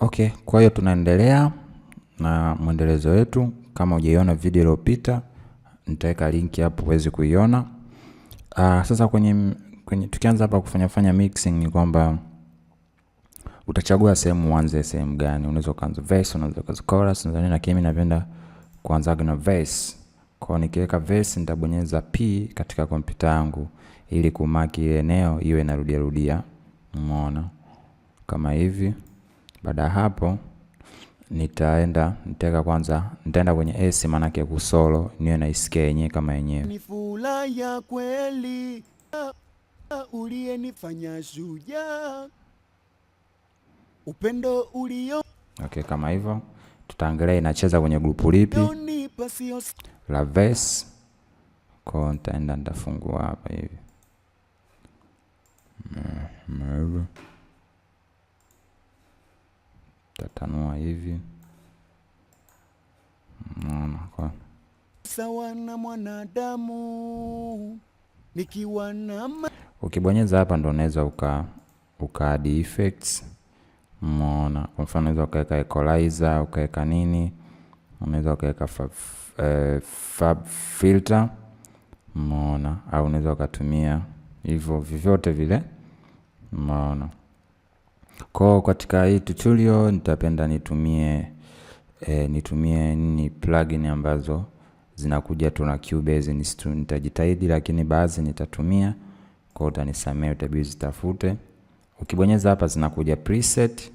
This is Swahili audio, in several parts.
Okay, kwa hiyo tunaendelea na mwendelezo wetu. Kama hujaiona video iliyopita, nitaweka link hapo uweze kuiona. Sasa kwenye tukianza hapa kufanya mixing ni kwamba utachagua sehemu uanze sehemu gani. Unaweza kuanza verse, unaweza kuanza chorus, lakini mimi napenda kuanza na verse. Kwa nikiweka verse nitabonyeza P katika kompyuta yangu ili kumaki eneo iwe inarudia rudia. Umeona? Kama hivi. Baada ya hapo nitaenda kwenye S, maana yake kusolo niwe naisikia yenyewe kama yenyewe. Ni furaha ya kweli uliyenifanya shujaa, upendo ulio. Okay, kama hivyo tutaangalia inacheza kwenye grupu lipi la verse. Kwa nitaenda nitafungua hapa hivi. Tatanua hivi. Kwa sawa na mwanadamu nikiwa na ukibonyeza hapa ndo unaweza add effects. Umeona? Kwa mfano unaweza ukaweka equalizer, ukaweka nini, unaweza ukaweka fab filter. Umeona? Au unaweza ukatumia hivyo vyovyote vile. Umeona? Kwa katika hii tutorial nitapenda nitumie plugin ambazo zinakuja tu na CUBASE. Nitajitahidi, lakini baadhi nitatumia, kwa utanisamea, utabidi zitafute. Ukibonyeza hapa zinakuja preset.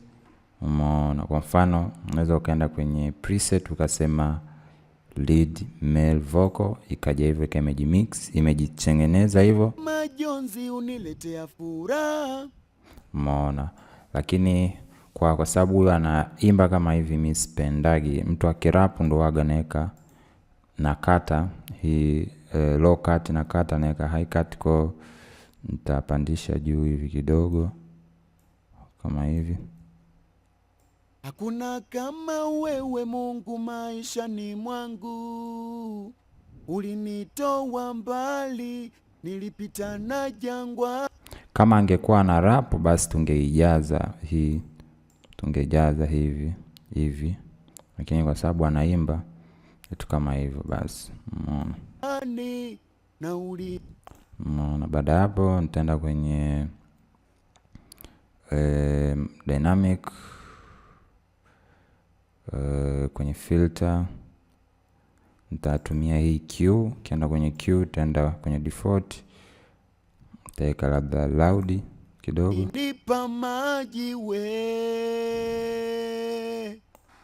Umeona? Kwa mfano unaweza ukaenda kwenye preset ukasema lead male vocal, ikaja hivyo kama mix, imejitengeneza hivyo. Majonzi uniletea furaha. Umeona? Lakini kwa sababu huyu anaimba kama hivi, mimi sipendagi. Mtu akirap ndo waga naweka nakata hii low cut, nakata naweka high cut. Kwa nitapandisha juu hivi kidogo kama hivi. Hakuna kama wewe Mungu maishani mwangu, ulinitoa mbali, nilipita na jangwa. Kama angekuwa na rap basi tungeijaza hivi, lakini kwa sababu anaimba kitu kama hivyo basi. Umeona? Umeona? Baada hapo nitaenda kwenye dynamic, kwenye filter nitatumia hii Q. Kienda kwenye Q, tenda kwenye default, nitaweka labda loud kidogo. Nipa maji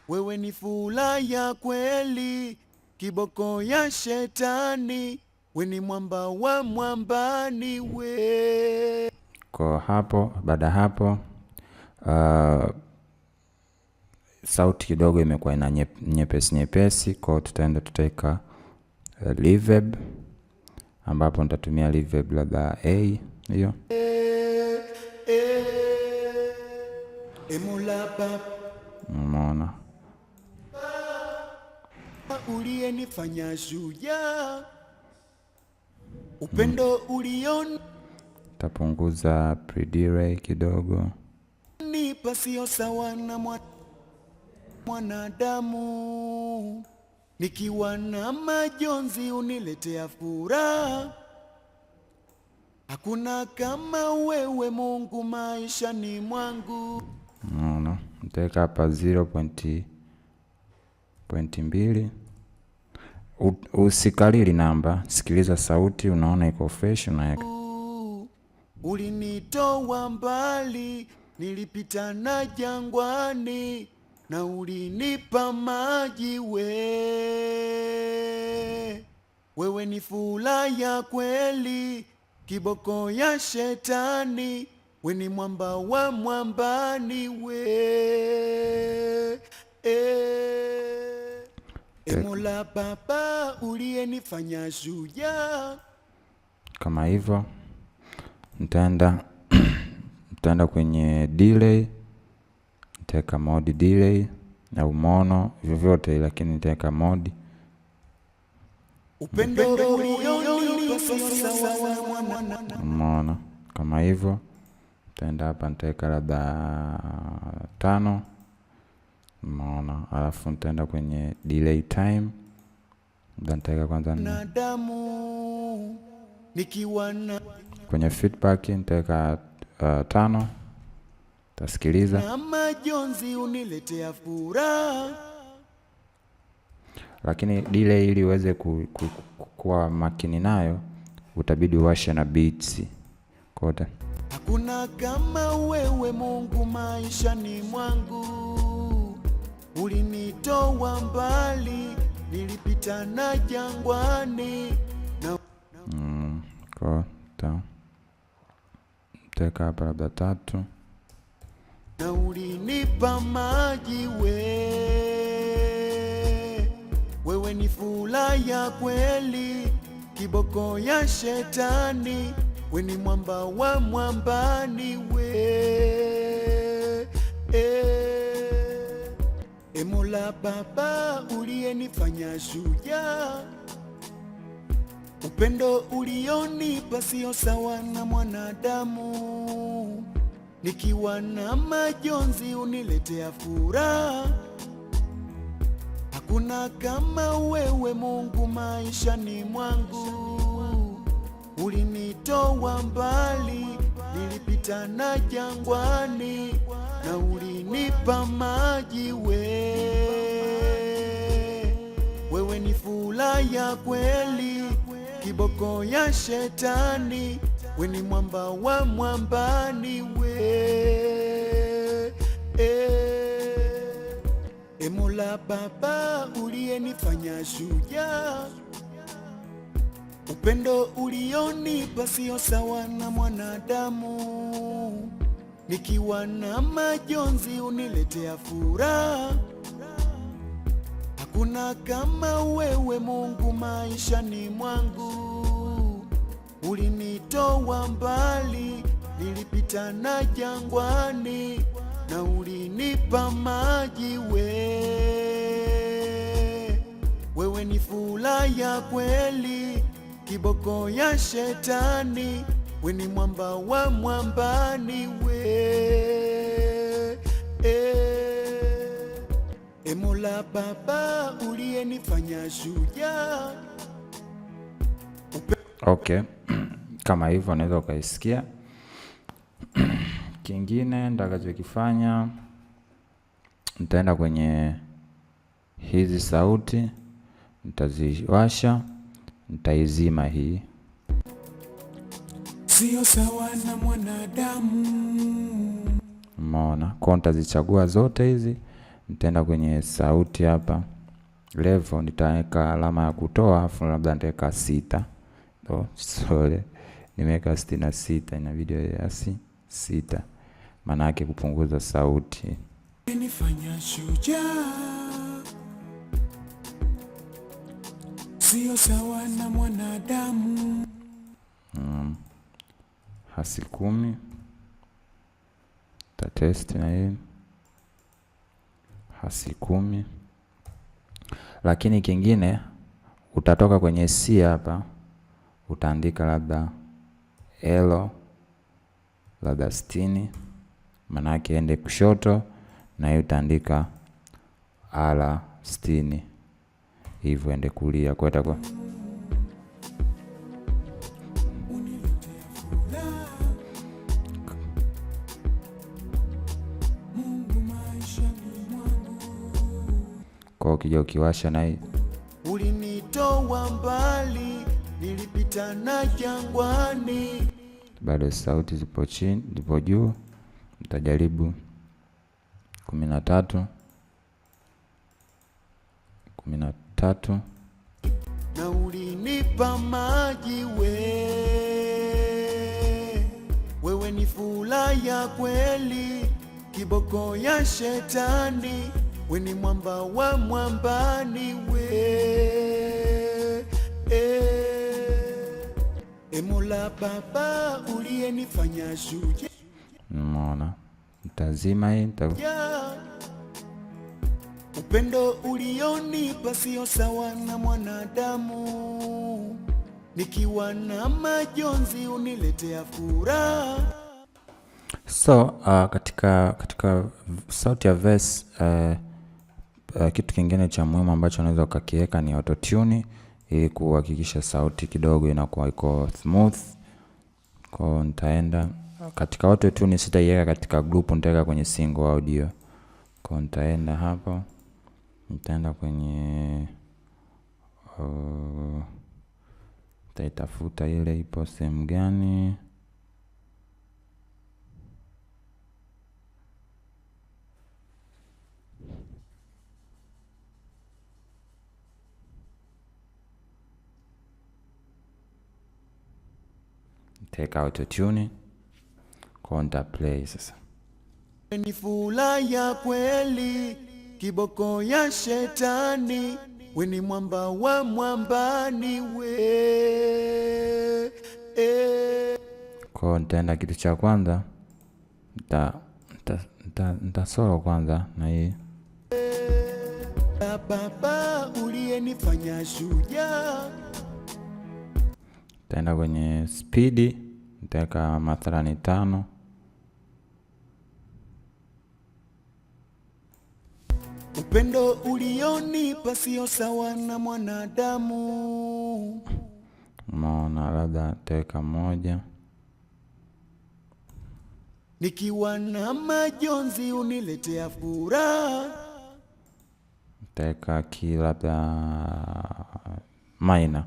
wewe ni furaha ya kweli, kiboko ya shetani, we ni mwamba wa mwambani we. Kwa hapo, baada hapo sauti kidogo imekuwa ina nyepesi. Kwa tutaweka reverb, ambapo nitatumia reverb labda A hiyo. Umeona? Uliyenifanya shujaa, upendo ulion. Tapunguza pre-delay kidogo. Nipa sio sawa na mwanadamu, nikiwa na majonzi uniletea furaha. Hakuna kama wewe Mungu maishani mwangu. Unaona? Nitaweka hapa 0.2. Usikalili namba, sikiliza sauti, unaona iko fresh, unaweka. Ulinitoa mbali, nilipita na jangwani, na ulinipa maji wewe ni furaha ya kweli, kiboko ya shetani, we ni mwamba wa mwambani Mola Baba uliyenifanya shujaa. Kama hivyo nitaenda kwenye delay, nitaweka mode delay au mono vyovyote, lakini nitaweka mode. Upendo umeona? Kama hivyo nitaenda hapa, nitaweka labda 5. Umeona? Alafu nitaenda kwenye delay time. Nitaweka kwanza kwenye feedback nitaweka 5. Tasikiliza. Na majonzi uniletea furaha. Lakini delay ili uweze kuwa makini nayo utabidi uwashe na beats. Kote. Hakuna kama wewe Mungu maishani mwangu. Ulinitoa mbali, nilipita na jangwani na kota. Teka hapa labda 3. Na ulinipa maji wewe ni fula ya kweli, kiboko ya shetani, we ni mwamba wa mwambani Mola Baba uliyenifanya shujaa, upendo ulionipa sio sawa na mwanadamu, nikiwa na majonzi uniletea furaha. Hakuna kama wewe Mungu maishani mwangu. Ulinitoa mbali, nilipita na jangwani na ulinipa maji wewe ni fula ya kweli, kiboko ya shetani, we ni mwamba wa mwambani Mola Baba uliyenifanya shujaa, upendo ulionipa sio sawa na mwanadamu, nikiwa na majonzi uniletea furaha. Hakuna kama wewe Mungu maishani mwangu. Ulinitoa mbali, nilipita na jangwani na ulinipa maji wewe ni fula ya kweli, kiboko ya shetani, we ni mwamba wa mwambani Mola Baba uliyenifanya shujaa. Okay. Kama hivyo unaweza ukaisikia. Kingine nitakachokifanya, nitaenda kwenye hizi sauti, nitaziwasha, nitaizima hii. Sio sawa na mwanadamu. Umeona? Kwa nitazichagua zote hizi, nitaenda kwenye sauti hapa. Level nitaweka alama ya kutoa, afu labda nitaweka 6. Sorry. Nimeweka 66, ina video ya 6. Maana yake kupunguza sauti. Nifanya shujaa, sio sawa na mwanadamu. Hasi 10. Tatesti na hii. Hasi 10. Lakini kingine utatoka kwenye C hapa, utaandika labda L labda 60, maana yake ende kushoto, na hiyo utaandika R 60, hivyo ende kulia. Kwa itakuwa kwa ukija ukiwasha na hii, ulinitoa mbali, nilipita na jangwani. Bado sauti zipo chini, zipo juu. Nitajaribu 13. Na ulinipa maji wewe ni fula ya kweli, kiboko ya shetani, we ni mwamba wa mwambani Mola Baba uliyenifanya shujaa. Umeona? Nitazima hii, upendo ulionipa sio sawa na mwanadamu, nikiwa na majonzi uniletea furaha. So katika sauti ya verse Kitu kingine cha muhimu ambacho unaweza ukakiweka ni auto tune ili kuhakikisha sauti kidogo inakuwa iko smooth. Kwa nitaenda katika auto tune, sitaiweka katika group, nitaweka kwenye single audio. Kwa nitaenda hapo, nitaenda kwenye nitaitafuta ile ipo sehemu gani. Take auto tune. Kwa nita play sasa. Ni fula ya kweli, kiboko ya shetani, we ni mwamba wa mwambani we. Kwa nitaenda kitu cha kwanza, nita solo kwanza na hii. Baba uliyenifanya shujaa. Nitaenda kwenye speed, nitaweka mathalani 5. Upendo ulionipa sio sawa na mwanadamu. Maana labda nitaweka 1. Nikiwa na majonzi uniletea furaha. Nitaweka labda minor.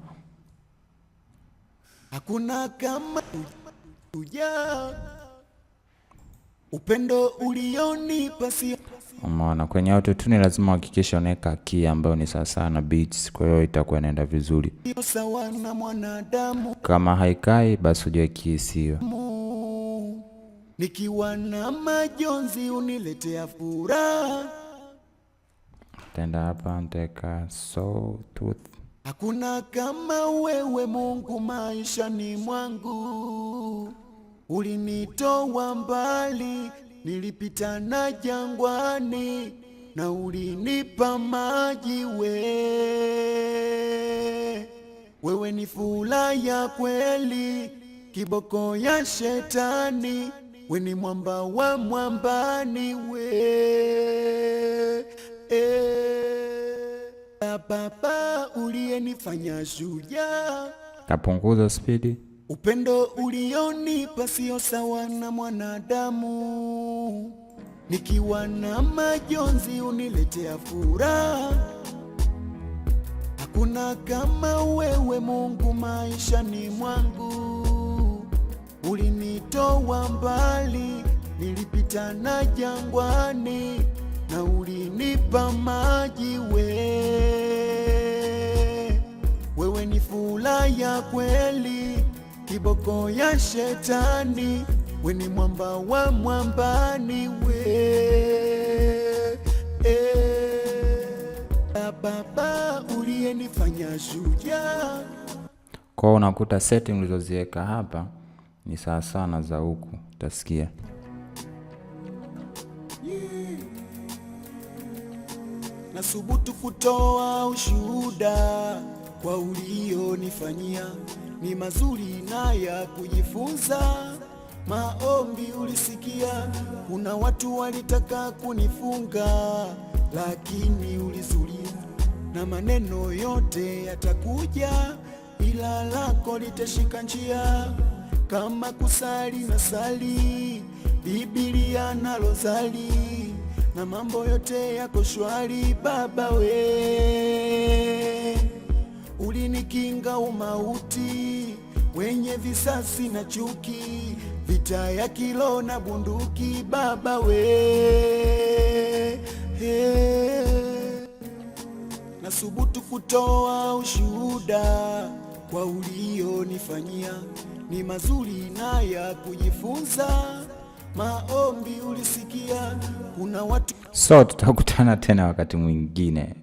Hakuna kama ujaa. Upendo ulionipa sio. Umeona, kwenye auto tune lazima uhakikishe unaweka key ambayo ni sawa na beats, kwa hiyo itakuwa inaenda vizuri. Sawa na mwanadamu. Kama haikai basi ujue key sio. Nikiwa na majonzi uniletea furaha. Tenda hapa nitaweka Sauti. Hakuna kama wewe Mungu maishani mwangu. Ulinitoa mbali, nilipita na jangwani, na ulinipa maji wewe ni fula ya kweli, kiboko ya shetani, we ni mwamba wa mwambani we. Baba uliyenifanya shujaa. Kapunguza speed. Upendo ulionipa sio sawa na mwanadamu. Nikiwa na majonzi uniletea furaha. Hakuna kama wewe Mungu maishani mwangu. Ulinitoa mbali, nilipita na jangwani, na ulinipa maji wewe ni fula ya kweli, kiboko ya shetani, we ni mwamba wa mwambani we. Baba uliyenifanya shujaa. Kwa unakuta setting ulizoziweka hapa ni sawa sana za huku, utasikia. Nasubutu kutoa ushuhuda kwa ulionifanyia, ni mazuri na ya kujifunza. Maombi ulisikia, kuna watu walitaka kunifunga, lakini ulizuia, na maneno yote yatakuja, ila lako litashika njia. Kama kusali na sali, Biblia na rozali, na mambo yote yako shwari. Baba we ulinikinga umauti, wenye visasi na chuki, vita ya kilo na bunduki. Baba we nasubutu kutoa ushuhuda kwa ulionifanyia, ni mazuri na ya kujifunza. Maombi ulisikia, kuna watu. So tutakutana tena wakati mwingine.